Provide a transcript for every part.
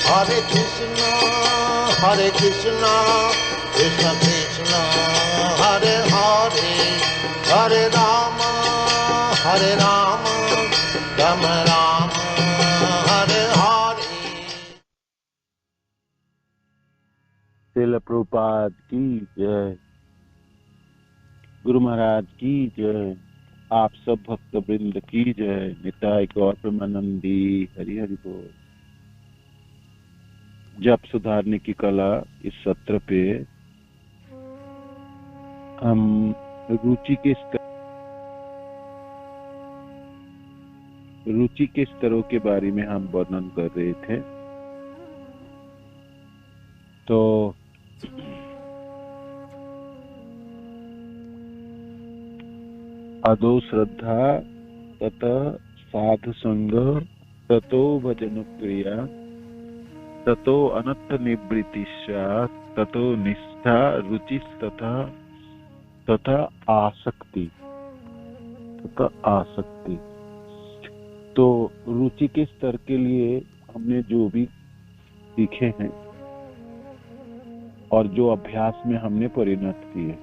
Hare Krishna, Krishna Krishna, Hare Hare, Hare Rama, Rama Rama, Hare Hare. Srila Prabhupada की जय, गुरु महाराज की जय, आप सब भक्त वृंद की जय, निताय गौर प्रेमानंदी, हरि हरि बोल। जप सुधारने की कला इस सत्र पे हम रुचि के स्तरों के बारे में हम वर्णन कर रहे थे। तो अदो श्रद्धा ततः साधु संग, ततो भजन क्रिया, ततो अनर्थ निवृत्ति, ततो निष्ठा रुचि तथा आसक्ति। तो रुचि के स्तर के लिए हमने जो भी सीखे हैं और जो अभ्यास में हमने परिणत किए,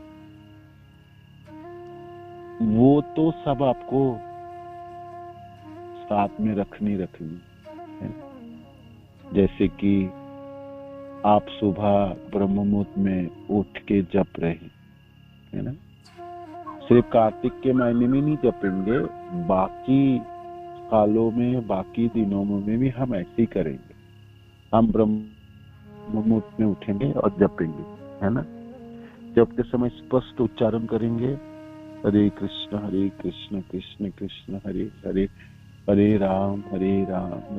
वो तो सब आपको साथ में रखनी है। जैसे कि आप सुबह ब्रह्म मुहूर्त में उठ के जप रहे है ना, सिर्फ कार्तिक के महीने में नहीं जपेंगे, बाकी कालों में, बाकी दिनों में भी हम ऐसे ही करेंगे। हम ब्रह्म मुहूर्त में उठेंगे और जपेंगे, है ना। जपते समय स्पष्ट उच्चारण करेंगे, हरे कृष्ण कृष्ण कृष्ण हरे हरे, हरे राम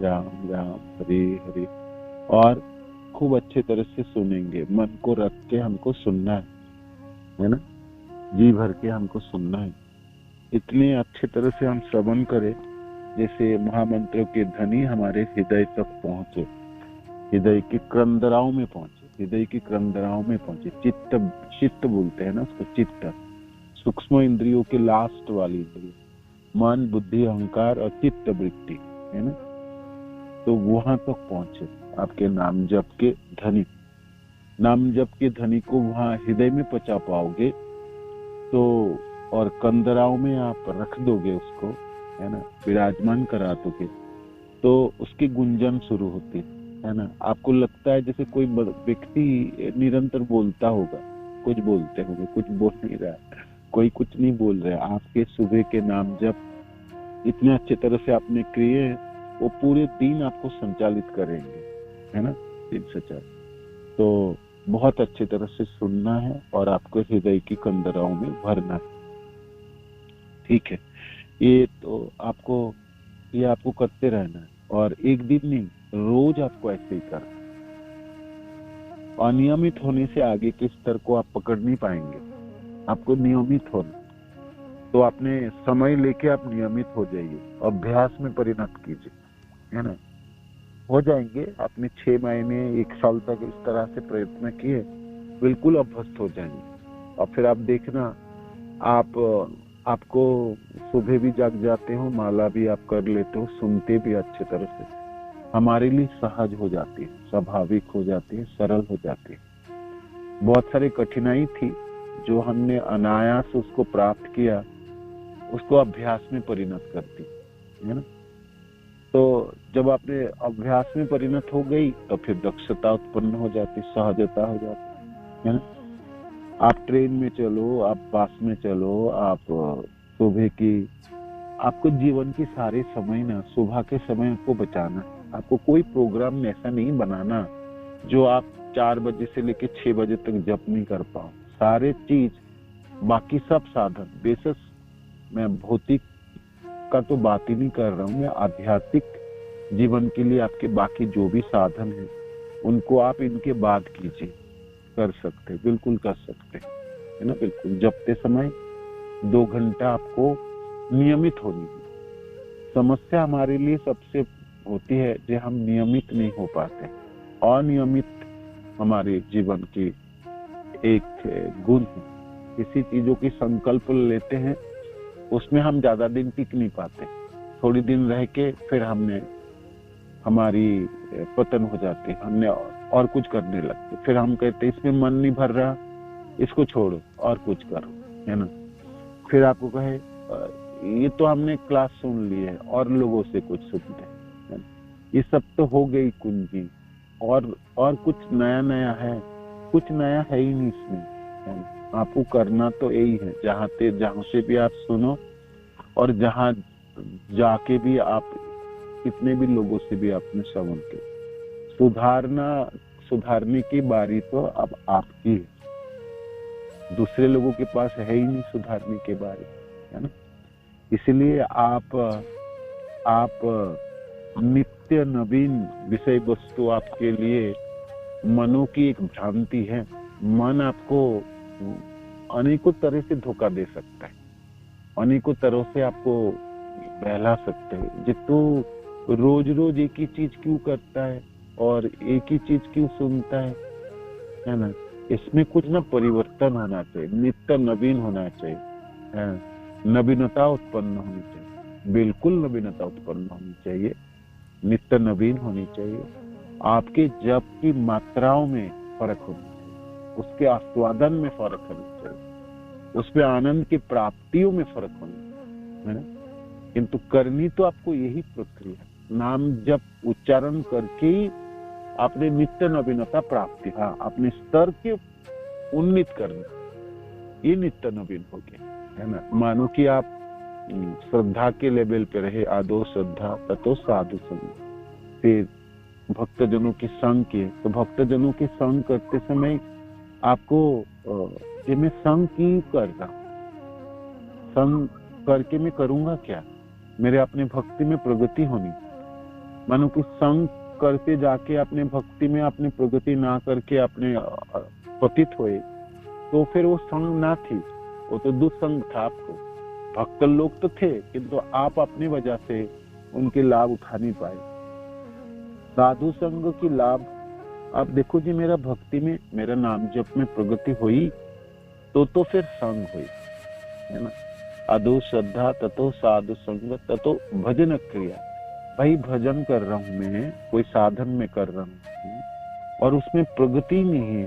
राम राम हरे हरे। और खूब अच्छे तरह से सुनेंगे, मन को रख के हमको सुनना है ना, जी भर के हमको सुनना है। इतने अच्छे तरह से हम श्रवण करें जैसे महामंत्रों के ध्वनि हमारे हृदय तक पहुंचे, हृदय की क्रंदराओं में पहुंचे, चित्त बोलते हैं ना उसको, चित्त सूक्ष्म इंद्रियों के लास्ट वाली इंद्रिय, मन बुद्धि अहंकार और चित्त वृत्ति, है ना। तो वहां तक पहुंचे आपके नाम जप के ध्वनि को वहां हृदय में पचा पाओगे तो, और कंदराओं में आप रख दोगे उसको, है ना, विराजमान करा दोगे तो उसकी गुंजन शुरू होती है ना। आपको लगता है जैसे कोई व्यक्ति निरंतर बोलता होगा, कुछ बोलते होंगे, कुछ बोल नहीं रहा, कोई कुछ नहीं बोल रहा है। आपके सुबह के नाम जप इतने अच्छे तरह से आपने किए, वो पूरे दिन आपको संचालित करेंगे, है ना, दिन से चार। तो बहुत अच्छे तरह से सुनना है और आपको हृदय की कंदराओं में भरना है, ठीक है। ये तो आपको करते रहना है, और एक दिन नहीं, रोज आपको ऐसे ही करना। अनियमित होने से आगे के स्तर को आप पकड़ नहीं पाएंगे, आपको नियमित होना। तो आपने समय लेके आप नियमित हो जाइए, अभ्यास में परिणत कीजिए, है ना। हो जाएंगे, आपने 6 महीने 1 साल तक इस तरह से प्रयत्न किए, बिल्कुल अभ्यस्त हो जाएंगे। और फिर आप देखना, आपको सुबह भी जाग जाते हो, माला भी आप कर लेते हो, सुनते भी अच्छे तरह से, हमारे लिए सहज हो जाती है, स्वाभाविक हो जाती है, सरल हो जाती है। बहुत सारी कठिनाई थी जो हमने अनायास उसको प्राप्त किया, उसको अभ्यास में परिणत करती है ना। तो जब आपने अभ्यास में परिणत हो गई तो फिर दक्षता उत्पन्न हो जाती, सहजता हो जाती है ना। आप ट्रेन में चलो, आप बस में चलो, आप सुबह की, आपको जीवन के सारे समय ना, सुबह के समय आपको बचाना। आपको कोई प्रोग्राम ऐसा नहीं बनाना जो आप 4 बजे से लेकर 6 बजे तक जप नहीं कर पाओ। सारे चीज, बाकी सब साधन, बेशक मैं भौतिक का तो बात ही नहीं कर रहा हूँ, मैं आध्यात्मिक जीवन के लिए आपके बाकी जो भी साधन है उनको आप इनके बाद कीजिए, कर सकते, बिल्कुल कर सकते, है ना। बिल्कुल जपते समय 2 घंटा आपको नियमित होनी है। समस्या हमारे लिए सबसे होती है जो हम नियमित नहीं हो पाते। अनियमित हमारे जीवन की एक गुण है। किसी चीजों की संकल्प लेते हैं, उसमें हम ज्यादा दिन टिक नहीं पाते, थोड़ी दिन रह के फिर हमने हमारी पतन हो जाती है, हमने और कुछ करने लगते, फिर हम कहते इसमें मन नहीं भर रहा, इसको छोड़ो और कुछ करो, है ना। फिर आपको कहे ये तो हमने क्लास सुन ली है और लोगों से कुछ सुनते हैं, ये सब तो हो गई कुंजी, और कुछ नया नया है, कुछ नया है ही नहीं इसमें, है ना। आपको करना तो यही है, जहां से भी आप सुनो और जहां जाके भी आप कितने भी लोगों से भी आपने श्रवण किया, सुधारने की बारी तो अब आपकी है, दूसरे लोगों के पास है ही नहीं सुधारने के बारे, है ना। इसलिए आप नित्य नवीन विषय वस्तु आपके लिए मनों की एक भ्रांति है। मन आपको अनेकों तरह से धोखा दे सकता है, अनेकों तरह से आपको बहला सकते हैं। जितू रोज रोज एक ही चीज क्यों करता है और एक ही चीज क्यों सुनता है ना। इसमें कुछ ना परिवर्तन होना चाहिए, नित्य नवीन होना चाहिए, है ना? नवीनता उत्पन्न होनी चाहिए, बिल्कुल नवीनता उत्पन्न होनी चाहिए, नित्य नवीन होनी चाहिए। आपके जप की मात्राओं में फर्क होना चाहिए, उसके आस्वादन में फर्क होना चाहिए, उसमें आनंद की प्राप्तियों में फर्क होना चाहिए, है ना। किंतु करनी तो आपको यही प्रक्रिया, नाम जप उच्चारण करके ही आपने नित्य नवीनता प्राप्ति, हाँ, अपने स्तर के उन्नीत करना, ये नित्य नवीन हो गया, है ना। मानो कि आप श्रद्धा के लेवल पे रहे, आदो श्रद्धा ततो साधु संग, फिर भक्तजनों की संग किए, तो भक्तजनों की संग करते समय आपको ये मैं संग की कर रहा, संग करके मैं करूंगा क्या, मेरे अपने भक्ति में प्रगति होनी। मानो कि संग करते जाके अपने भक्ति में अपनी प्रगति ना करके अपने पतित हुए, तो फिर वो संग ना थी, वो तो दुसंग था। आपको भक्त लोग तो थे, किंतु आप अपनी वजह से उनके लाभ उठा नहीं पाए। साधु संग की लाभ आप देखो जी, मेरा भक्ति में, मेरा नाम जप में प्रगति हुई तो फिर संग हुई, है ना। अदो श्रद्धा ततो साधु संग ततो भजन क्रिया। भाई भजन कर रहा हूं मैं, कोई साधन में कर रहा हूं और उसमें प्रगति नहीं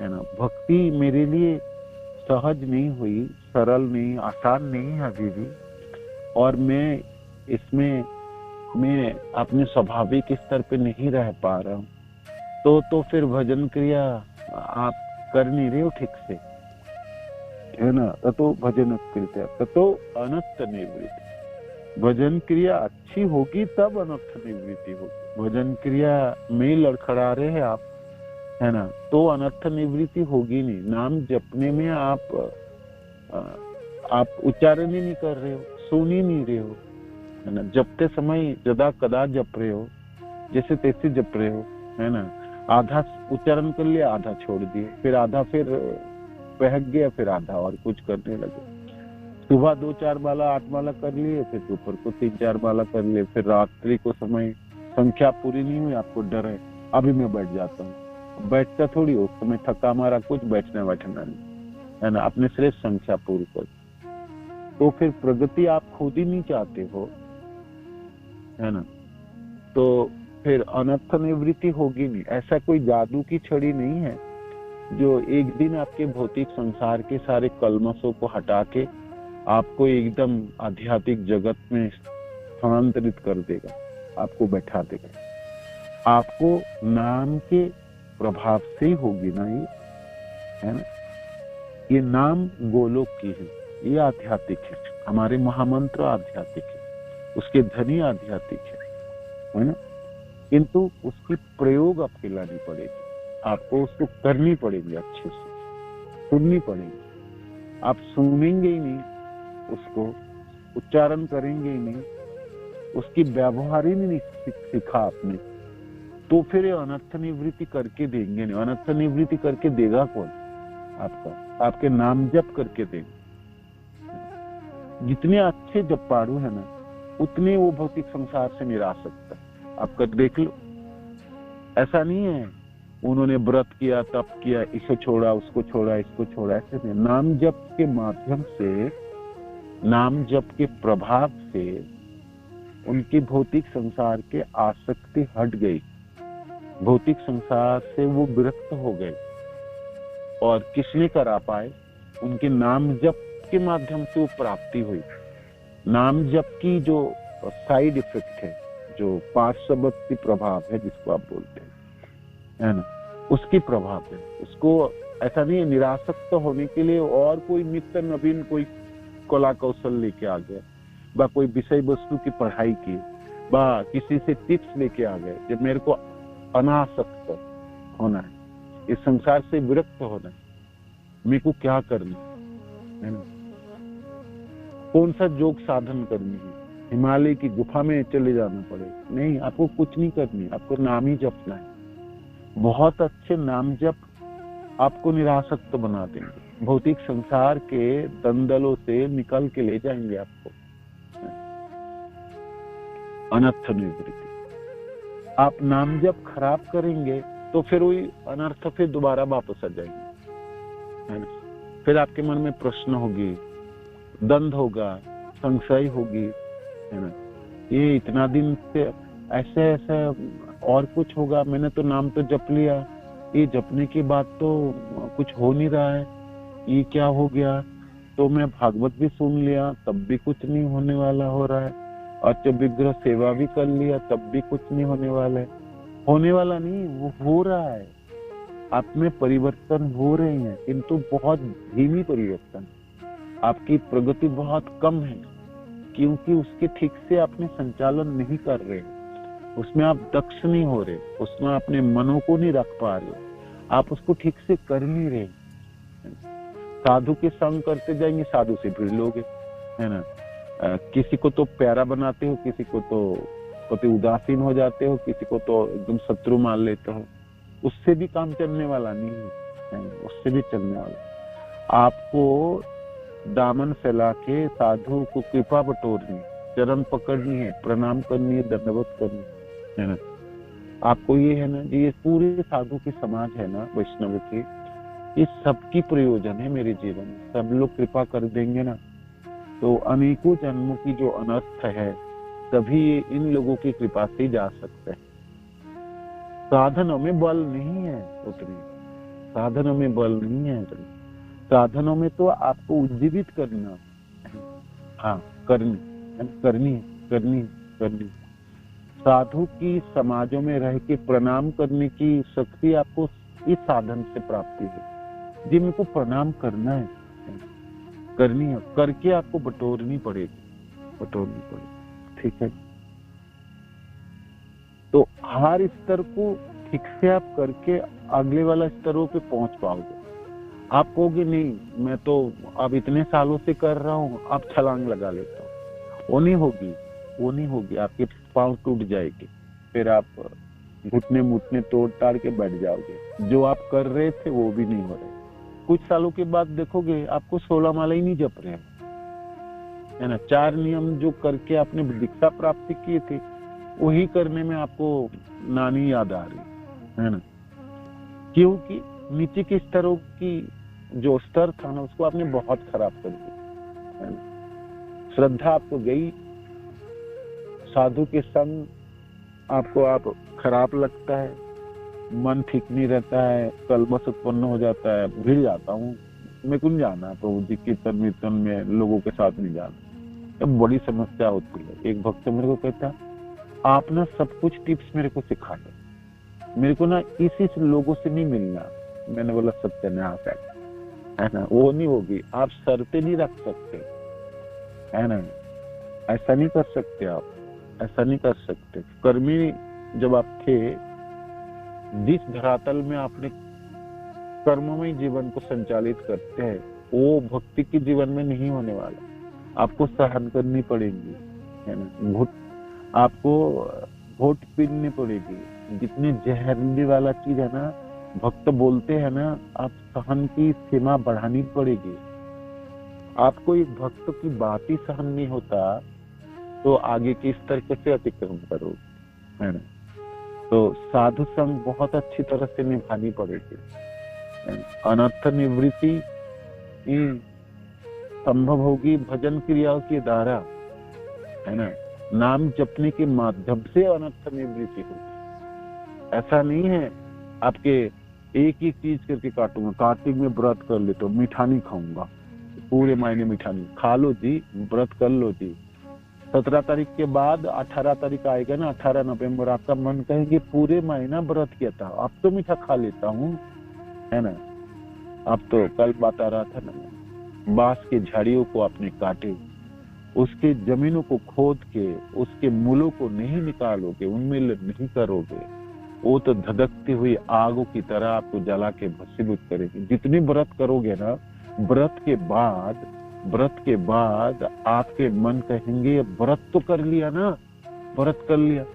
है ना। भक्ति मेरे लिए सहज नहीं हुई, सरल नहीं, आसान नहीं है अभी भी, और मैं इसमें अपने स्वाभाविक स्तर पे नहीं रह पा रहा हूँ, तो फिर भजन क्रिया आप कर नहीं रहे हो ठीक से, है ना। ततो भजन क्रिया ततो अनर्थ निवृत्ति। भजन क्रिया अच्छी होगी तब अनर्थ निवृत्ति होगी। भजन क्रिया में लड़खड़ा रहे हैं आप, है ना, तो अनर्थ निवृत्ति होगी नहीं। नाम जपने में आप उच्चारण ही नहीं कर रहे हो, सुन ही नहीं रहे हो, है ना। जपते समय जदा कदा जप रहे हो, जैसे तैसे जप रहे हो, है ना। आधा उच्चारण कर लिया, आधा छोड़ दिए, फिर आधा फिर बहक गया, फिर आधा और कुछ करने लगे। सुबह 2-4 माला 8 माला कर लिए, फिर दोपहर को 3-4 माला कर लिए, फिर रात्रि को समय संख्या पूरी नहीं हुई, आपको डर है, अभी मैं बैठ जाता हूँ। बैठता थोड़ी, उस समय थका मारा कुछ, बैठना बैठना नहीं, है ना। अपने श्रेष्ठ संख्या पूरी कर, तो फिर प्रगति आप खुद ही नहीं चाहते हो, है ना, तो फिर अनर्थ निवृत्ति होगी नहीं। ऐसा कोई जादू की छड़ी नहीं है जो एक दिन आपके भौतिक संसार के सारे कलमशों को हटा के आपको एकदम आध्यात्मिक जगत में स्थानांतरित कर देगा, आपको बैठा देगा। आपको नाम के प्रभाव से ही होगी ना ये, है ना। ये नाम गोलोक की है, ये आध्यात्मिक है, हमारे महामंत्र आध्यात्मिक है, उसके धनी आध्यात्मिक है ना। किंतु उसकी प्रयोग आपके लानी पड़ेगी, आपको उसको करनी पड़ेगी, अच्छे से सुननी पड़ेगी। आप सुनेंगे ही नहीं, उसको उच्चारण करेंगे ही नहीं, उसकी व्यवहार ही नहीं सीखा आपने, तो फिर अनर्थ निवृत्ति करके देंगे नहीं। अनर्थ निवृत्ति करके देगा कौन? आपका, आपके नाम जप करके देंगे। जितने अच्छे जपाड़ू है ना, उतने वो भौतिक संसार से निरा सकता है। आपका देख लो, ऐसा नहीं है उन्होंने व्रत किया, तप किया, इसे छोड़ा, उसको छोड़ा, इसको छोड़ा, ऐसे नहीं। नाम जप के माध्यम से, नाम जप के प्रभाव से उनकी भौतिक संसार के आसक्ति हट गई, भौतिक संसार से वो विरक्त हो गए। और किसने करा पाए? उनके नाम जप के माध्यम से वो प्राप्ति हुई। नाम जप की जो साइड इफेक्ट है, जो पार्श्ववर्ती प्रभाव है जिसको आप बोलते हैं, है ना, उसकी प्रभाव है। उसको ऐसा नहीं है निरासक्त होने के लिए और कोई नित्य नवीन कोई कला कौशल लेके आ गया, बा कोई विषय वस्तु की पढ़ाई की, बा किसी से टिप्स लेके आ गए जब मेरे को अनासक्त होना है, इस संसार से विरक्त होना है, मेरे को क्या करना है ना, कौन सा योग साधन करनी है, हिमालय की गुफा में चले जाना पड़ेगा? नहीं, आपको कुछ नहीं करनी, आपको नाम ही जपना है। बहुत अच्छे नाम जप आपको निरासक्त बना देंगे, भौतिक संसार के दंदलों से निकल के ले जाएंगे आपको। अनर्थ निवृत्ति। आप नाम जप खराब करेंगे तो फिर वही अनर्थ फिर दोबारा वापस आ जाएंगे, है ना। फिर आपके मन में प्रश्न होगी, दंड होगा, संशय होगी, है ना, ये इतना दिन से ऐसे ऐसे और कुछ होगा, मैंने तो नाम तो जप लिया, ये जपने के बाद तो कुछ हो नहीं रहा है, ये क्या हो गया? तो मैं भागवत भी सुन लिया तब भी कुछ नहीं होने वाला हो रहा है, अच्छा विग्रह सेवा भी कर लिया तब भी कुछ नहीं होने वाला है। होने वाला नहीं, वो हो रहा है, आप में परिवर्तन हो रहे हैं, किंतु बहुत धीमी परिवर्तन। आपकी प्रगति बहुत कम है क्योंकि उसके ठीक से आपने संचालन नहीं कर रहे, उसमें आप दक्ष नहीं हो रहे, उसमें अपने मनों को नहीं रख पा रहे, आप उसको ठीक से कर नहीं रहे। साधु के संग करते जाएंगे, साधु से भिड़ लोगे, है ना। किसी को तो प्यारा बनाते हो, किसी को तो कभी उदासीन हो जाते हो, किसी को तो एकदम शत्रु मान लेते हो, उससे भी काम चलने वाला नहीं है, उससे भी चलने वाला। आपको दामन फैला के साधु को कृपा बटोरनी, चरण पकड़नी है, प्रणाम करनी है, दंडवत करनी है ना। आपको ये है ना, ये पूरे साधु के समाज है ना, वैष्णव के, ये सबकी प्रयोजन है मेरे जीवन में। सब लोग कृपा कर देंगे ना तो अनेकों जन्मों की जो अनर्थ है तभी इन लोगों की कृपा से जा सकते हैं। साधनों में बल नहीं है उतनी, साधनों में बल नहीं है उतनी, साधनों में तो आपको उज्जीवित करना, हाँ करनी। साधु की समाजों में रह के प्रणाम करने की शक्ति आपको इस साधन से प्राप्ति है। जी, मेरे को प्रणाम करना है, करनी है, करके आपको बटोरनी पड़ेगी, ठीक है। तो हर स्तर को ठीक से आप करके अगले वाला स्तरों पे पहुंच पाओगे। आप कहोगे नहीं, मैं तो अब इतने सालों से कर रहा हूँ, अब छलांग लगा लेता हूँ, वो नहीं होगी, आपके पांव टूट जाएगी, फिर आप घुटने मुटने तोड़ ताड़ के बैठ जाओगे। जो आप कर रहे थे वो भी नहीं हो रहे। कुछ सालों के बाद देखोगे आपको 16 माला ही नहीं जप रहे, है ना। 4 नियम जो करके आपने दीक्षा प्राप्ति किए थे वही करने में आपको नानी याद आ रही है ना, क्योंकि नीचे के स्तरों की जो स्तर था ना उसको आपने बहुत खराब कर दिया, है ना। श्रद्धा आपको गई, साधु के संग आपको आप खराब लगता है, मन ठीक नहीं रहता है, कलमश उत्पन्न हो जाता है, भिड़ जाता हूँ, मैं कुछ जाना प्रभु जी कीर्तन वीर्तन में लोगों के साथ नहीं जाना, तब बड़ी समस्या होती है। एक भक्त मेरे को कहता, आप ना सब कुछ टिप्स मेरे को सिखा दो, मेरे को ना इसी लोगों से नहीं मिलना। मैंने बोला सत्यानाश है ना, वो नहीं होगी, आप शर्तें नहीं रख सकते, है ना, ऐसा नहीं कर सकते, आप ऐसा नहीं कर सकते। कर्मी जब आप थे, जिस धरातल में आपने कर्ममय जीवन को संचालित करते हैं वो भक्ति के जीवन में नहीं होने वाला, आपको सहन करनी पड़ेगी, है ना। आपको घोट पीनी पड़ेगी, जितने जहरीली वाला चीज है ना, भक्त बोलते हैं ना, आप सहन की सीमा बढ़ानी पड़ेगी। आपको एक भक्त की बात ही सहन नहीं होता तो आगे के स्तर कैसे अतिक्रमण करोगे, है ना। तो साधु संग बहुत अच्छी तरह से निभानी पड़ेगी। अनर्थ निवृत्ति संभव होगी भजन क्रियाओं के द्वारा, है ना। नाम जपने के माध्यम से अनर्थ निवृत्ति होती। ऐसा नहीं है आपके एक ही चीज करके काटूंगा, कार्तिक में व्रत कर लेता हूँ, मीठा नहीं खाऊंगा, पूरे महीने मीठा नहीं खा लो जी, व्रत कर लो जी। 17 तारीख के बाद 18 तारीख आएगा ना, 18 नवंबर, आपका मन कहेंगे पूरे महीना व्रत किया था, अब तो मीठा खा लेता हूँ, है ना। अब तो कल बात आ रहा था ना, बांस की झाड़ियों को आपने काटे, उसके जमीनों को खोद के उसके मूलों को नहीं निकालोगे, उनमें नहीं करोगे, वो तो धधकती हुई आगों की तरह आपको जला के भस्मीभूत करेगी। जितनी व्रत करोगे ना, व्रत के बाद आपके मन कहेंगे व्रत तो कर लिया ना, व्रत कर लिया,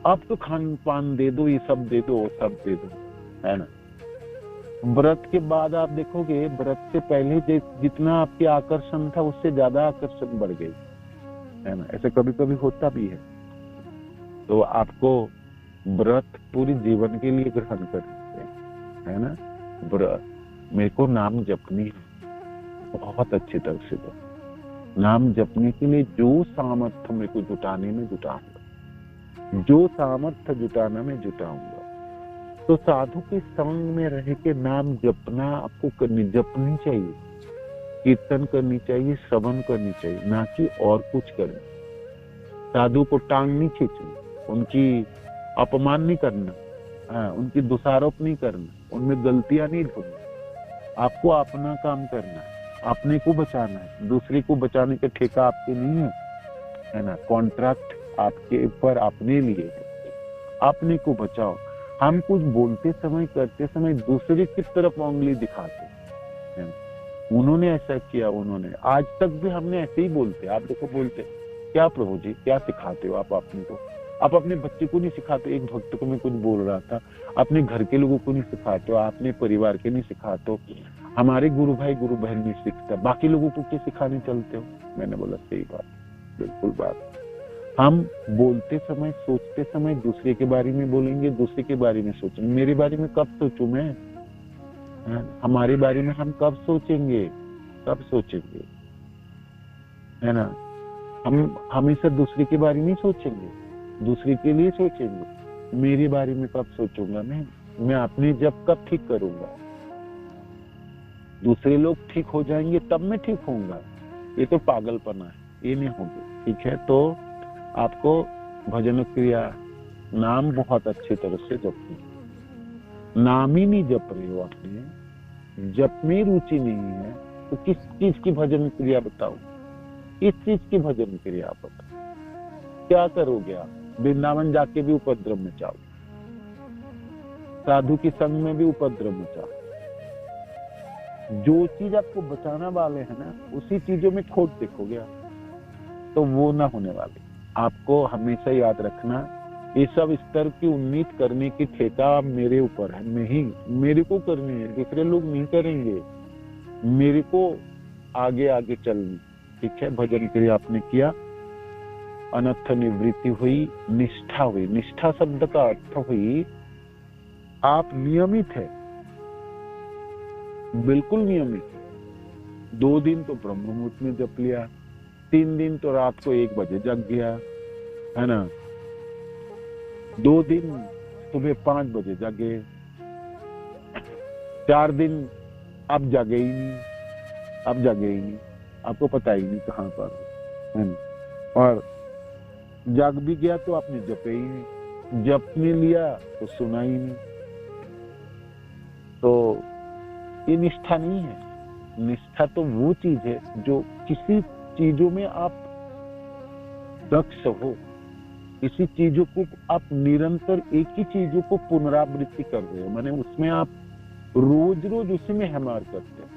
अब तो खान पान दे दो, ये सब दे दो, वो सब दे दो, है ना। व्रत के बाद आप देखोगे व्रत से पहले जितना आपके आकर्षण था उससे ज्यादा आकर्षण बढ़ गई, है ना। ऐसे कभी कभी होता भी है। तो आपको व्रत पूरी जीवन के लिए ग्रहण करते है ना। व्रत मेरे को नाम जपनी है बहुत अच्छी तरह से, नाम जपने के लिए जो सामर्थ्य मेरे को जुटाने में जुटाऊंगा, जो सामर्थ्य जुटाना में जुटाऊंगा। तो साधु के संग में रह के नाम जपना आपको जपनी चाहिए, कीर्तन करनी चाहिए, श्रवण करनी चाहिए, ना कि और कुछ करना। साधु को टांग नहीं खींचनी, उनकी अपमान नहीं करना, उनकी दोषारोप नहीं करना, उनमें गलतियां नहीं ढूंढना। आपको अपना काम करना है, अपने को बचाना है, दूसरे को बचाने का ठेका आपके नहीं है ना। कॉन्ट्रैक्ट आपके ऊपर अपने लिए है, अपने को बचाओ। हम कुछ बोलते समय करते समय दूसरे की तरफ उंगली दिखाते हैं, उन्होंने ऐसा किया, उन्होंने, आज तक भी हमने ऐसे ही बोलते। आप देखो बोलते क्या प्रभु जी क्या सिखाते हो आप अपने को, आप अपने बच्चे को नहीं सिखाते। एक भक्त को मैं कुछ बोल रहा था, अपने घर के लोगों को नहीं सिखाते हो, अपने परिवार के नहीं सिखाते हो, हमारे गुरु भाई गुरु बहन नहीं सीखता, बाकी लोगों को क्या सिखाने चलते हो। मैंने बोला सही बात, बिल्कुल बात। हम बोलते समय सोचते समय दूसरे के बारे में बोलेंगे, दूसरे के बारे में सोचेंगे। मेरे बारे में कब सोचूं मैं, हमारे बारे में हम कब सोचेंगे, कब सोचेंगे, है ना। हम हमेशा दूसरे के बारे में सोचेंगे, दूसरे के लिए सोचेंगे, मेरे बारे में कब सोचूंगा मैं अपने जब कब ठीक करूंगा। दूसरे लोग ठीक हो जाएंगे तब मैं ठीक होऊंगा, ये तो पागलपना है, ये नहीं होगा। ठीक है, तो आपको भजन क्रिया नाम बहुत अच्छी तरह से जपनी। नाम ही नहीं जप रहे हो, आपने जप में रुचि नहीं है, तो किस चीज की भजन क्रिया बताओ, किस चीज की भजन क्रिया बताओ। क्या करोगे आप, वृंदावन जाके भी उपद्रव में जाओ, साधु की संग में भी उपद्रव में जाओ। जो चीज आपको बचाना वाले है ना, उसी चीजों में खोट देखोगे आप, तो वो ना होने वाले। आपको हमेशा याद रखना, ये सब स्तर की उन्नति करने की ठेका मेरे ऊपर है, मैं ही, मेरे को करनी है, दूसरे लोग नहीं करेंगे, मेरे को आगे आगे चलनी। ठीक है, भजन क्रिया आपने किया, अनर्थ निवृत्ति हुई, निष्ठा हुई। निष्ठा शब्द का अर्थ हुई आप नियमित है, बिल्कुल नियमित है। 2 दिन तो ब्रह्म मुहूर्त में जप लिया, 3 दिन तो रात को 1 बजे जग गया, है ना। 2 दिन सुबह 5 बजे जगे, 4 दिन अब जगे ही नहीं, अब जगे ही नहीं, आपको पता ही नहीं कहाँ पर है ना। और जग भी गया तो आपने जपे ही नहीं, जपने लिया तो सुना ही नहीं। तो ये निष्ठा नहीं है। निष्ठा तो वो चीज है जो किसी चीजों में आप दक्ष हो, किसी चीजों को आप निरंतर एक ही चीजों को पुनरावृत्ति कर रहे हो, माने उसमें आप रोज रोज उसी में हमार करते हो।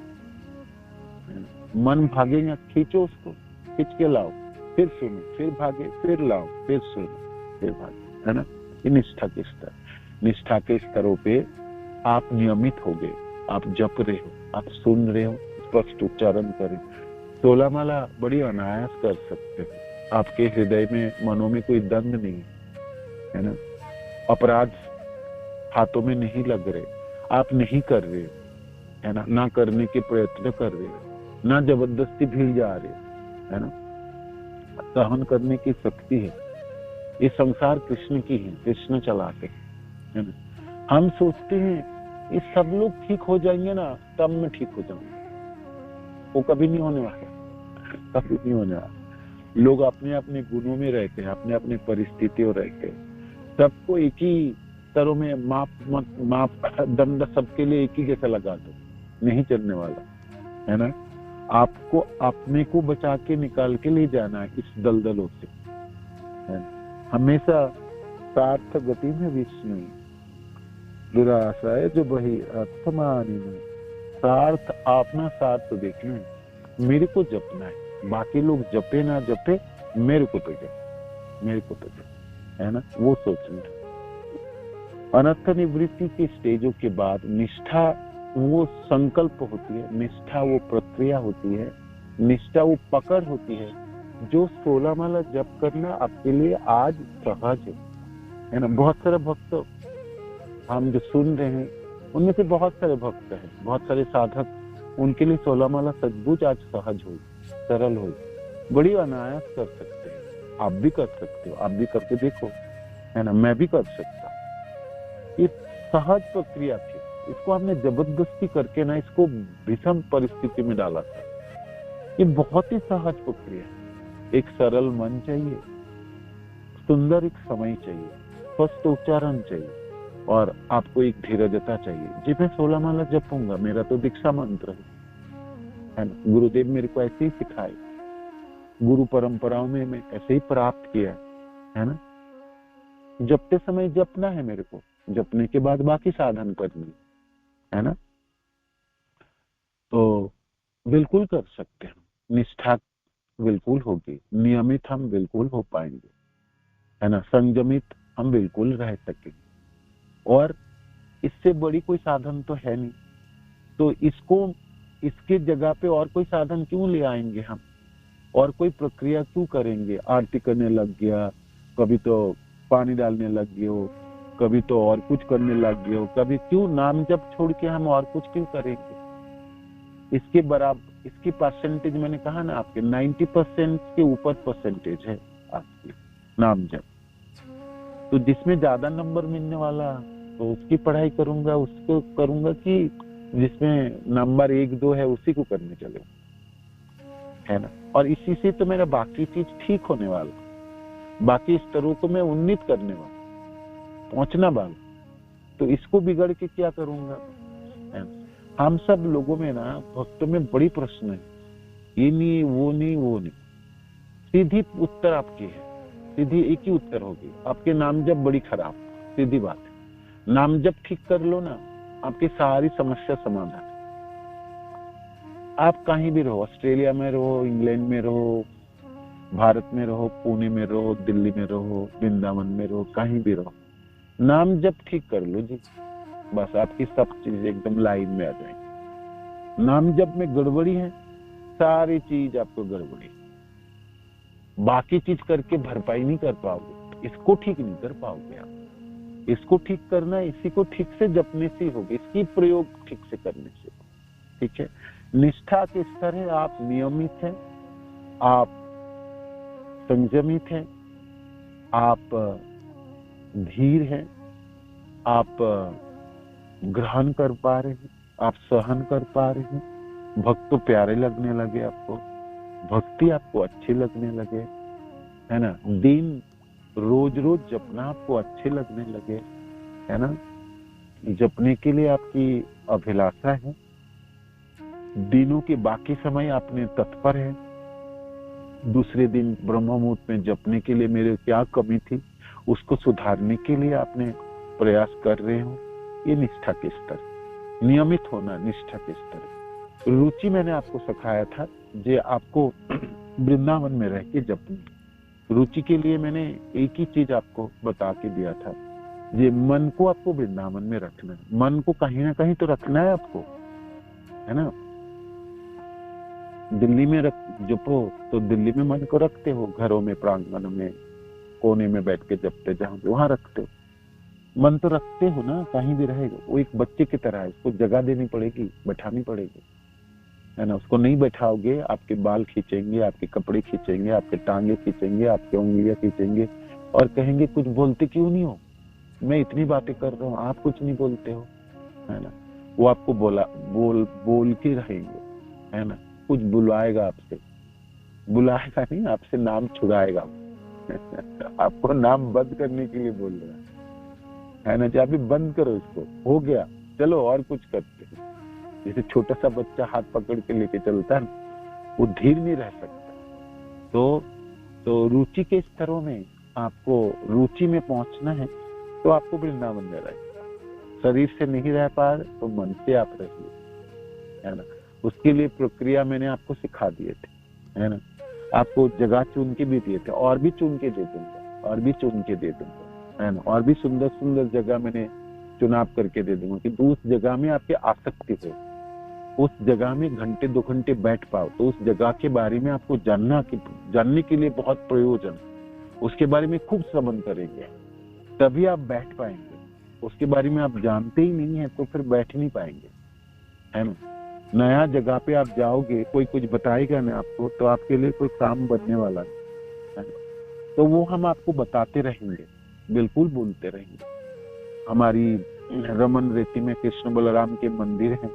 मन भागेगा, खींचो उसको, खींच के लाओ, फिर सुनो, फिर भागे, फिर लाओ, फिर सुनो, फिर भागे, है ना। ये निष्ठा के स्तर, निष्ठा के स्तरों पे आप नियमित हो गए, आप जप रहे हो, आप सुन रहे हो, स्पष्ट उच्चारण करें। 16 माला बड़ी अनायास कर सकते हो, आपके हृदय में मनों में कोई दंड नहीं है ना। अपराध हाथों में नहीं लग रहे, आप नहीं कर रहे, है ना, ना करने के प्रयत्न कर रहे, ना जबरदस्ती भीड़ जा रहे, है ना। सहन करने की शक्ति है। ये संसार कृष्ण की है, कृष्ण चलाते है ना। हम सोचते हैं ये सब लोग ठीक हो जाएंगे ना तब मैं ठीक हो जाऊंगा, वो कभी नहीं होने वाला, कभी नहीं होने वाला। लोग अपने अपने गुणों में रहते हैं, अपने अपने परिस्थितियों रहते हैं। सबको एक ही तरह में माप दंड सबके लिए एक ही जैसा लगा दो, नहीं चलने वाला है ना। आपको अपने को बचा के निकाल के ले जाना है इस दलदलों से, है ना? हमेशा सार्थ गति में विष्णु दुराशाय जो बही अर्थमानी में। सार्थ, अपना सार्थ देखना है, मेरे को जपना है, बाकी लोग जपे ना जपे मेरे को तो जप, मेरे को तो जप, है ना, वो सोचना। अनर्थ निवृत्ति के स्टेजों के बाद निष्ठा वो संकल्प होती है, निष्ठा वो प्रक्रिया होती है, निष्ठा वो पकड़ होती है जो 16 माला जप करना आपके लिए आज सहज है ना। बहुत सारे भक्त हम जो सुन रहे हैं उनमें से बहुत सारे भक्त हैं, बहुत सारे साधक, उनके लिए 16 माला सचमुच आज सहज हुई, सरल हुई, बड़ी अनायास कर सकते हैं। आप भी कर सकते हो, आप भी करके देखो, है ना, मैं भी कर सकता। ये सहज प्रक्रिया थी, इसको आपने जबरदस्ती करके ना इसको विषम परिस्थिति में डाला था। ये बहुत ही सहज प्रक्रिया है। एक सरल मन चाहिए, सुंदर एक समय चाहिए, स्पष्ट उच्चारण चाहिए, और आपको एक धीरजता चाहिए। जी मैं 16 माला जपूंगा, मेरा तो दीक्षा मंत्र है ना, गुरुदेव मेरे को ऐसे ही सिखाए, गुरु परंपराओं में मैं ऐसे ही प्राप्त किया है ना। जपते समय जपना है मेरे को, जपने के बाद बाकी साधन करनी है ना। तो बिल्कुल कर सकते हैं, निष्ठा बिल्कुल होगी, नियमित हम बिल्कुल हो पाएंगे, है ना, संयमित हम बिल्कुल रह सकेंगे। और इससे बड़ी कोई साधन तो है नहीं, तो इसके जगह पे और कोई साधन क्यों ले आएंगे हम, और कोई प्रक्रिया क्यों करेंगे। आरती करने लग गया, कभी तो पानी डालने लग गए हो, कभी तो और कुछ करने लग गए हो, कभी क्यों नाम जप छोड़ के हम और कुछ क्यों करेंगे। इसके बराबर इसकी परसेंटेज मैंने कहा ना आपके 90% के ऊपर परसेंटेज है आपकी नाम जप। तो जिसमें ज्यादा नंबर मिलने वाला तो उसकी पढ़ाई करूंगा, उसको करूंगा, कि जिसमें नंबर 1-2 है उसी को करने चले, है ना। और इसी से तो मेरा बाकी चीज ठीक होने वाला, बाकी स्तरों को मैं उन्नत करने वाला, पहुंचना वाला, तो इसको बिगड़ के क्या करूंगा, है ना। हम सब लोगों में ना भक्तों में बड़ी प्रश्न है, ये नहीं वो नहीं वो नहीं। सीधी उत्तर आपकी है, सीधी एक ही उत्तर होगी, आपके नाम जब बड़ी खराब, सीधी बात है। नाम जब ठीक कर लो ना, आपकी सारी समस्या समाधान। आप कहीं भी रहो, ऑस्ट्रेलिया में रहो, इंग्लैंड में रहो, भारत में रहो, पुणे में रहो, दिल्ली में रहो, वृंदावन में रहो, कहीं भी रहो, नाम जब ठीक कर लो जी, बस आपकी सब चीज एकदम लाइन में आ जाएगी। नाम जब में गड़बड़ी है, सारी चीज आपको गड़बड़ी, बाकी चीज करके भरपाई नहीं कर पाओगे, इसको ठीक नहीं कर पाओगे आप। इसको ठीक करना है, इसी को ठीक से जपने से होगा, इसकी प्रयोग ठीक से करने से, ठीक है। निष्ठा के स्तर है, आप नियमित हैं, आप संयमित हैं, आप धीर हैं, आप ग्रहण कर पा रहे हैं, आप सहन कर पा रहे हैं, भक्त तो प्यारे लगने लगे आपको, भक्ति आपको अच्छी लगने लगे, है ना। दिन रोज रोज जपना आपको अच्छे लगने लगे, है ना। जपने के लिए आपकी अभिलाषा है, दिनों के बाकी समय आपने तत्पर है, दूसरे दिन ब्रह्म मुहूर्त में जपने के लिए मेरे क्या कमी थी उसको सुधारने के लिए आपने प्रयास कर रहे हो। ये निष्ठा के स्तर, नियमित होना निष्ठा के स्तर। रुचि मैंने आपको सिखाया था, जे आपको वृंदावन में रह के जपनी। रुचि के लिए मैंने एक ही चीज आपको बता के दिया था, ये मन को आपको वृंदावन में रखना है, मन को कहीं ना कहीं तो रखना है आपको, है ना। दिल्ली में जपो तो दिल्ली में मन को रखते हो, घरों में, प्रांगण में, कोने में बैठ के जपते जहां वहां रखते हो, मन तो रखते हो ना, कहीं भी रहेगा। वो एक बच्चे की तरह है, उसको जगह देनी पड़ेगी, बैठानी पड़ेगी, है ना। उसको नहीं बैठाओगे, आपके बाल खींचेंगे, आपके कपड़े खींचेंगे, आपके टांगे खींचेंगे, आपके उंगलियां खींचेंगे और कहेंगे कुछ बोलते क्यों नहीं हो, मैं इतनी बातें कर रहा हूँ, आप कुछ नहीं बोलते हो, है ना। वो आपको बोल के रहेंगे, है ना। कुछ बुलाएगा आपसे, बुलाएगा नहीं, आपसे नाम छुड़ाएगा आपको नाम बंद करने के लिए बोल रहा है ना। जब बंद करो इसको, हो गया, चलो और कुछ करते हैं। जैसे छोटा सा बच्चा हाथ पकड़ के लेके चलता है, वो धीर नहीं रह सकता। तो रुचि के स्तरों में आपको रुचि में पहुंचना है, तो आपको वृंदावन में रहे। शरीर से नहीं रह पा रहे तो मन से आप रहिए, है ना। उसके लिए प्रक्रिया मैंने आपको सिखा दिए थे, है ना। आपको जगह चुन के भी दिए थे, और भी चुन के दे दूंगा, और भी चुन के दे दूंगा, है ना। और भी सुंदर सुंदर जगह मैंने चुनाव करके दे दूंगा कि उस जगह में आपकी आसक्ति हो, उस जगह में घंटे 2 घंटे बैठ पाओ, तो उस जगह के बारे में आपको जानने के लिए बहुत प्रयोजन, उसके बारे में खूब श्रवण करेंगे, तभी आप बैठ पाएंगे। उसके बारे में आप जानते ही नहीं है तो फिर बैठ नहीं पाएंगे, है ना। नया जगह पे आप जाओगे, कोई कुछ बताएगा ना आपको, तो आपके लिए कोई काम बनने वाला नहीं, है ना। तो वो हम आपको बताते रहेंगे, बिल्कुल बोलते रहेंगे। हमारी रमन रेती में कृष्ण बलराम के मंदिर हैं,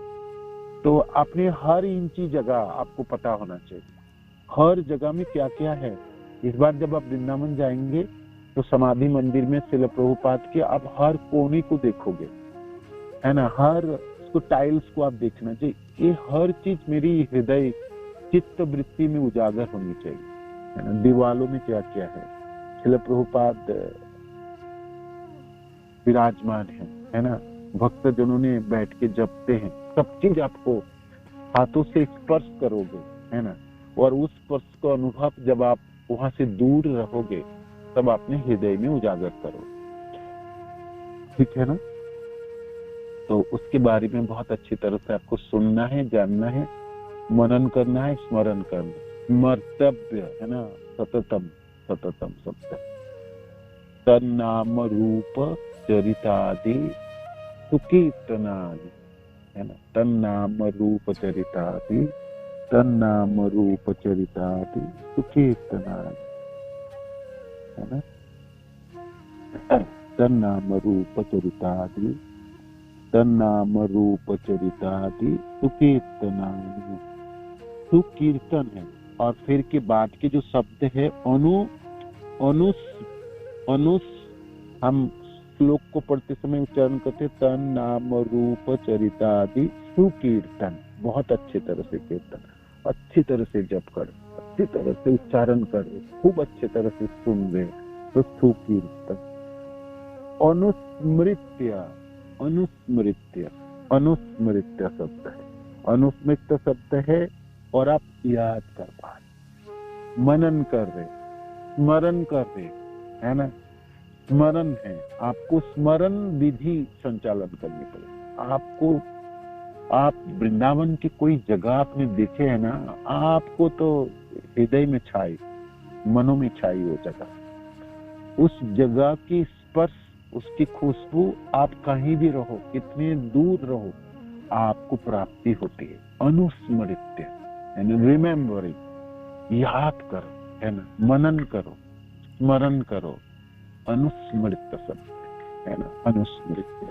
तो अपने हर इंची जगह आपको पता होना चाहिए, हर जगह में क्या क्या है। इस बार जब आप वृंदावन जाएंगे तो समाधि मंदिर में शिल प्रभुपाद के आप हर कोने को देखोगे, है ना। हर उसको टाइल्स को आप देखना चाहिए, ये हर चीज मेरी हृदय चित्त वृत्ति में उजागर होनी चाहिए, है ना। दीवालों में क्या क्या है, शिल प्रभुपाद विराजमान है ना। भक्त जनों ने बैठ के जपते हैं, सब चीज आपको हाथों से स्पर्श करोगे, है ना। और उस स्पर्श का अनुभव जब आप वहां से दूर रहोगे, तब अपने हृदय में उजागर करो, ठीक है ना। तो उसके बारे में बहुत अच्छी तरह से आपको सुनना है, जानना है, मनन करना है, स्मरण करना, स्मर्तव्य है ना। सततम सततम सत्य तन्नाम रूप चरितादि सुकीर्तनादि, है ना। तन्नाम रूप चरितादि, तन्नाम रूप चरितादि सुकीर्तनादि, है ना। तन्नाम रूप चरितादि, तन्नाम रूप चरितादि सुकीर्तनादि। सुकीर्तन है, और फिर के बाद के जो शब्द है अनुस हम श्लोक को पढ़ते समय उच्चारण करते, तन नाम रूप चरितादि सुकीर्तन। बहुत अच्छी तरह से कीर्तन, अच्छी तरह से जप कर, अच्छी तरह से उच्चारण कर, खूब अच्छी तरह से सुन रहे, तो सुकीर्तन। अनुस्मृत्य, अनुस्मृत्य, अनुस्मृत्य शब्द है, अनुस्मृत्य शब्द है, और आप याद कर पा रहे, मनन कर रहे, स्मरण कर रहे, है ना। स्मरण है, आपको स्मरण विधि संचालन करनी पड़ेगी। आप वृंदावन की कोई जगह आपने देखे है ना, आपको तो हृदय में छाई, मनों में छाई वो जगह, उस जगह की स्पर्श, उसकी खुशबू, आप कहीं भी रहो, कितने दूर रहो, आपको प्राप्ति होती है। अनुस्मृत्य, रिमेम्बरिंग, याद करो, है ना, मनन करो, स्मरण करो, अनुस्मृत शब्द, है ना। अनुस्मृत्य,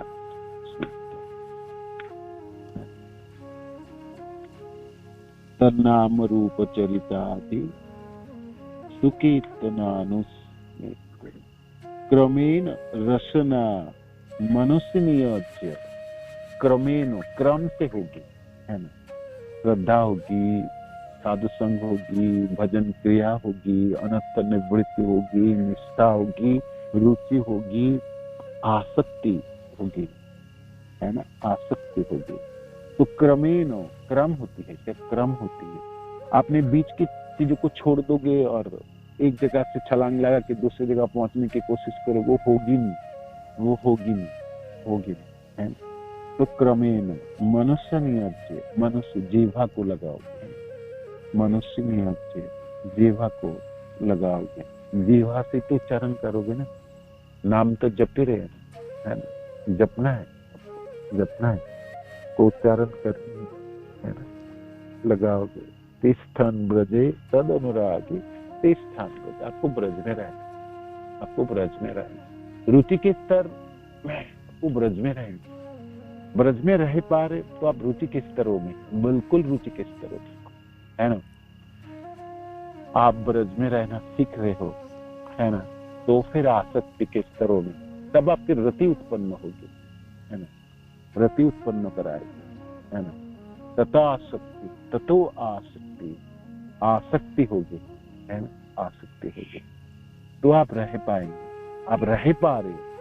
तन्नाम रूप चरितादि सुकीर्तनानुस्मृत्य। क्रमेण रसना मनुष्य नियोज्य, क्रमेण, क्रम से होगी, है ना। श्रद्धा होगी, साधु संग होगी, भजन क्रिया होगी, अनंत निवृत्ति होगी, निष्ठा होगी, रुचि होगी, आसक्ति होगी, है ना। आसक्ति होगी, तो क्रमेण, क्रम होती है, क्या क्रम होती है। आपने बीच की चीजों को छोड़ दोगे और एक जगह से छलांग लगा के दूसरी जगह पहुंचने की कोशिश करो, वो होगी नहीं, वो होगी नहीं, होगी नहीं, है। तो क्रमेण मनुष्य नियोज्य, मनुष्य जीवा को लगाओगे, मनुष्य नियोज्य, जीवा को लगाओगे, जीवा से तो उच्चारण करोगे ना, नाम तो जपते रहे, है ना। जपना है, जपना है, को उच्चारण करना है ना। लगाओगे। तिष्ठन ब्रजे तद अनुरागी, तिष्ठन ब्रज, आपको ब्रज में रहना, आपको ब्रज में रहना। रुचि के स्तर में आपको ब्रज में रहना। ब्रज में रह पा रहे तो आप रुचि के स्तरों में, बिल्कुल रुचि के स्तरों में, है ना। आप ब्रज में रहना सीख रहे हो, है ना, तो फिर आसक्ति के स्तरों में तब आपकी रति उत्पन्न होगी, है ना, रति उत्पन्न कराएगी, है ना। तथा आसक्ति, ततो आसक्ति, आसक्ति होगी, है ना, आसक्ति होगी, तो आप रह पाएंगे। आप रह पा रहे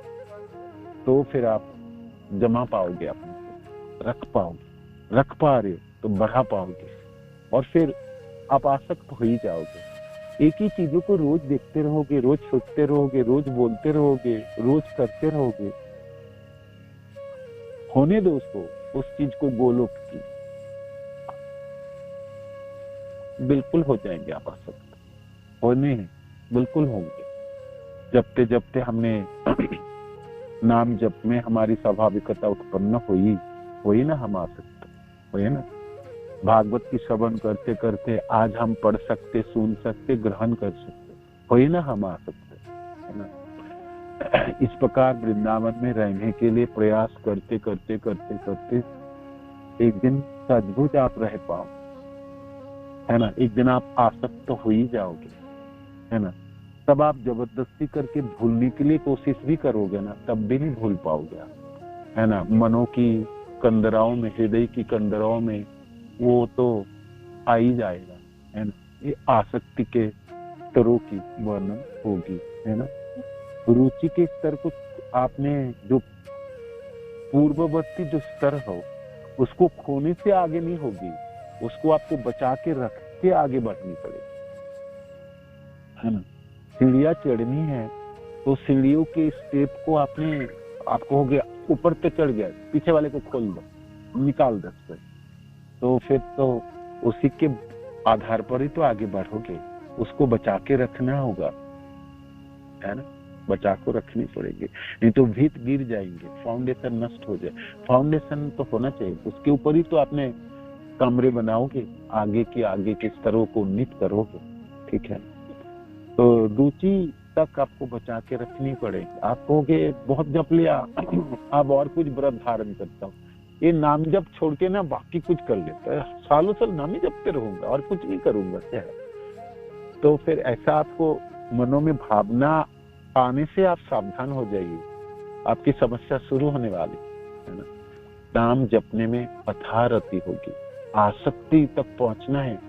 तो फिर आप जमा पाओगे, अपने को रख पाओगे, रख पा रहे तो बढ़ा पाओगे, और फिर आप आसक्त हो ही जाओगे। एक ही चीजों को रोज देखते रहोगे, रोज सोचते रहोगे, रोज बोलते रहोगे, रोज करते रहोगे, होने दो उसको, उस चीज को गोलोक की, बिल्कुल हो जाएंगे आप आसक्त, होने हैं, बिल्कुल होंगे। जपते जपते हमने नाम जप में हमारी स्वाभाविकता उत्पन्न हुई ना, हम आसक्त हुए ना। भागवत की श्रवण करते करते आज हम पढ़ सकते, सुन सकते, ग्रहण कर सकते, हुई ना, हम आसक्त, है ना। इस प्रकार वृंदावन में रहने के लिए प्रयास करते करते करते करते एक दिन सचमुच आप रह पाओ, है ना। एक दिन आप आसक्त तो हो ही जाओगे, है ना। तब आप जबरदस्ती करके भूलने के लिए कोशिश भी करोगे ना, तब भी नहीं भूल पाओगे आप, है ना। मनों की कंदराओं में, हृदय की कंदराओं में वो तो आ ही जाएगा, है ना। ये आसक्ति के स्तरों की वर्णन होगी, है ना। रुचि के स्तर को आपने जो पूर्ववर्ती जो स्तर हो उसको खोने से आगे नहीं होगी, उसको आपको बचा के रख के आगे बढ़नी पड़ेगी, है ना। सीढ़ियां चढ़नी है तो सीढ़ियों के स्टेप को आपको हो गया ऊपर पे चढ़ गया, पीछे वाले को खोल दो, निकाल दो उससे, तो फिर तो उसी के आधार पर ही तो आगे बढ़ोगे। उसको बचा के रखना होगा, है ना, बचा को रखनी पड़ेगी, नहीं तो भीत गिर जाएंगे, फाउंडेशन नष्ट हो जाए। फाउंडेशन तो होना चाहिए, उसके ऊपर ही तो आपने कमरे बनाओगे, आगे के स्तरों को उन्नीत करोगे, ठीक है। तो रुचि तक आपको बचा के रखनी पड़ेगी। आप कहोगे बहुत जप लिया, अब और कुछ व्रत धारण करता हूँ, ये नाम जप छोड़ के ना बाकी कुछ कर लेता है, सालों साल नाम ही जपते रहूंगा और कुछ नहीं करूंगा क्या है। तो फिर ऐसा आपको मनों में भावना आने से आप सावधान हो जाइए, आपकी समस्या शुरू होने वाली है ना। नाम जपने में अथारति होगी, आसक्ति तक पहुंचना है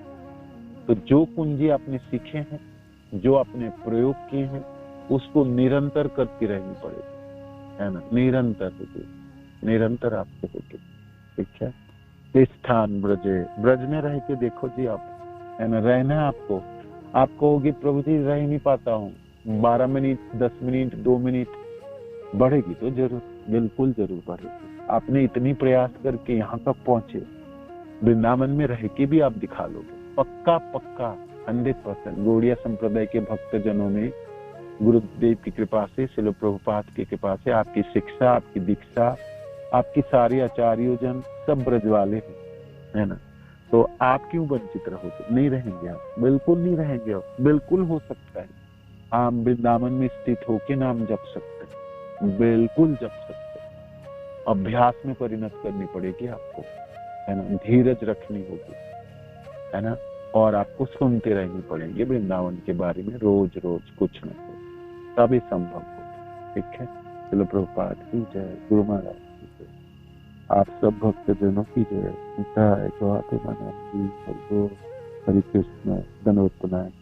तो जो कुंजी आपने सीखे हैं, जो आपने प्रयोग किए हैं, उसको निरंतर करती रहनी पड़ेगी, है ना। निरंतर होगी, निरंतर आपको होगी, ठीक है। स्थान ब्रजे, ब्रज में रह के देखो जी आप, है ना, रहना है आपको। आप कहोगे प्रभु जी रह नहीं पाता हूँ, 12 मिनट 10 मिनट 2 मिनट, बढ़ेगी तो जरूर, बिल्कुल जरूर बढ़ेगी। आपने इतनी प्रयास करके यहाँ तक पहुंचे, वृंदावन में रह के भी आप दिखा लोगे, पक्का पक्का 100%। गौड़िया संप्रदाय के भक्त जनों में गुरुदेव की कृपा से, श्रील प्रभुपाद की कृपा से, आपकी शिक्षा, आपकी दीक्षा, आपकी सारे आचार्य जन सब ब्रज वाले हैं, है ना। तो आप क्यों वंचित रहोगे? नहीं रहेंगे आप, बिल्कुल नहीं रहेंगे आप। बिल्कुल हो सकता है आप वृंदावन में स्थित होके नाम जप सकते हैं, बिल्कुल जप सकते हैं। अभ्यास में परिणत करनी पड़ेगी आपको, है ना, धीरज रखनी होगी, है ना, और आपको सुनते रहनी पड़ेंगे वृंदावन के बारे में रोज रोज कुछ न कुछ, तभी संभव हो, ठीक है। चलो प्रभुपाद की जय, गुरु महाराज की जय, आप सब भक्त जनों की जय। हरे कृष्ण, धन्यवाद।